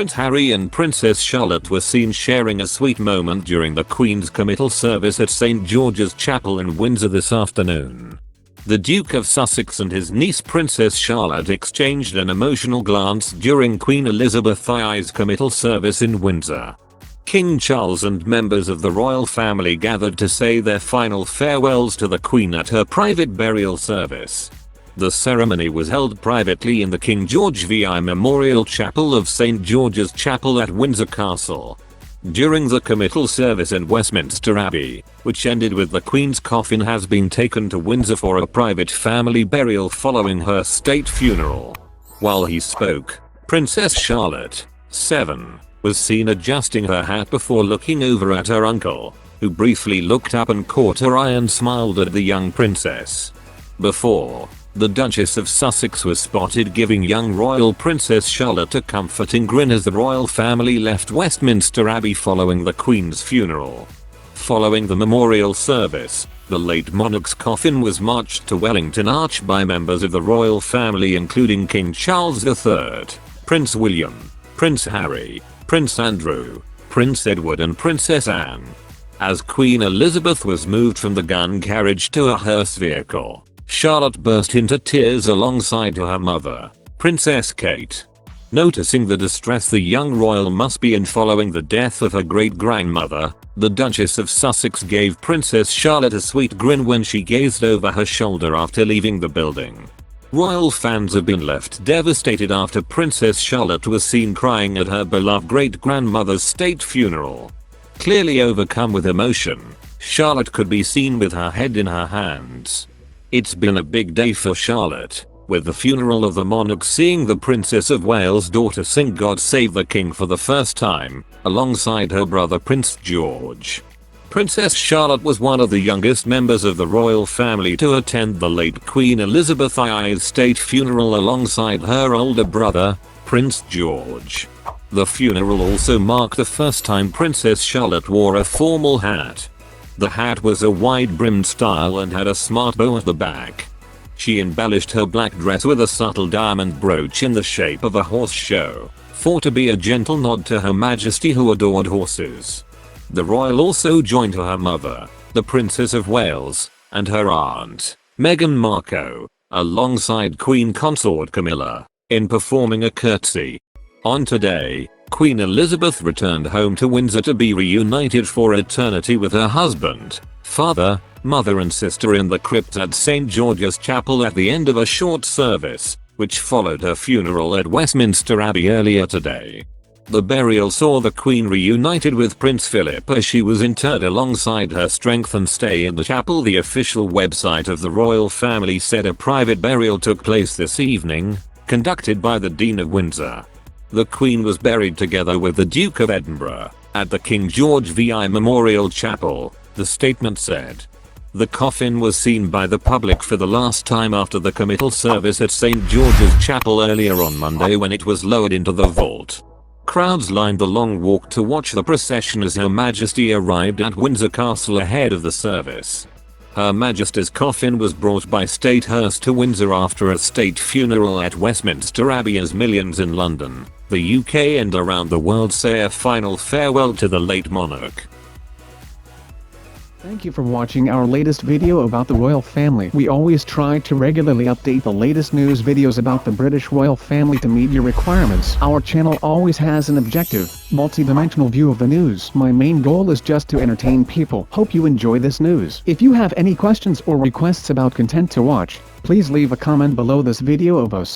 Prince Harry and Princess Charlotte were seen sharing a sweet moment during the Queen's committal service at St. George's Chapel in Windsor this afternoon. The Duke of Sussex and his niece Princess Charlotte exchanged an emotional glance during Queen Elizabeth II's committal service in Windsor. King Charles and members of the royal family gathered to say their final farewells to the Queen at her private burial service. The ceremony was held privately in the King George VI Memorial Chapel of St. George's Chapel at Windsor Castle. During the committal service in Westminster Abbey, which ended with the Queen's coffin has been taken to Windsor for a private family burial following her state funeral. While he spoke, Princess Charlotte, 7, was seen adjusting her hat before looking over at her uncle, who briefly looked up and caught her eye and smiled at the young princess. Before, the Duchess of Sussex was spotted giving young royal Princess Charlotte a comforting grin as the royal family left Westminster Abbey following the Queen's funeral. Following the memorial service, the late monarch's coffin was marched to Wellington Arch by members of the royal family including King Charles III, Prince William, Prince Harry, Prince Andrew, Prince Edward and Princess Anne. As Queen Elizabeth was moved from the gun carriage to a hearse vehicle, Charlotte burst into tears alongside her mother, Princess Kate. Noticing the distress the young royal must be in following the death of her great-grandmother, the Duchess of Sussex gave Princess Charlotte a sweet grin when she gazed over her shoulder after leaving the building. Royal fans have been left devastated after Princess Charlotte was seen crying at her beloved great-grandmother's state funeral. Clearly overcome with emotion, Charlotte could be seen with her head in her hands. It's been a big day for Charlotte, with the funeral of the monarch seeing the Princess of Wales' daughter sing God Save the King for the first time, alongside her brother Prince George. Princess Charlotte was one of the youngest members of the royal family to attend the late Queen Elizabeth II's state funeral alongside her older brother, Prince George. The funeral also marked the first time Princess Charlotte wore a formal hat. The hat was a wide-brimmed style and had a smart bow at the back. She embellished her black dress with a subtle diamond brooch in the shape of a horse show, thought to be a gentle nod to Her Majesty who adored horses. The royal also joined her mother, the Princess of Wales, and her aunt, Meghan Markle, alongside Queen Consort Camilla, in performing a curtsy. On today, Queen Elizabeth returned home to Windsor to be reunited for eternity with her husband, father, mother and sister in the crypt at St. George's Chapel at the end of a short service, which followed her funeral at Westminster Abbey earlier today. The burial saw the Queen reunited with Prince Philip as she was interred alongside her strength and stay in the chapel. The official website of the royal family said a private burial took place this evening, conducted by the Dean of Windsor. The Queen was buried together with the Duke of Edinburgh at the King George VI Memorial Chapel, the statement said. The coffin was seen by the public for the last time after the committal service at St. George's Chapel earlier on Monday when it was lowered into the vault. Crowds lined the long walk to watch the procession as Her Majesty arrived at Windsor Castle ahead of the service. Her Majesty's coffin was brought by state hearse to Windsor after a state funeral at Westminster Abbey as millions in London, the UK and around the world say a final farewell to the late monarch. Thank you for watching our latest video about the royal family. We always try to regularly update the latest news videos about the British royal family to meet your requirements. Our channel always has an objective, multi-dimensional view of the news. My main goal is just to entertain people. Hope you enjoy this news. If you have any questions or requests about content to watch, please leave a comment below this video of us.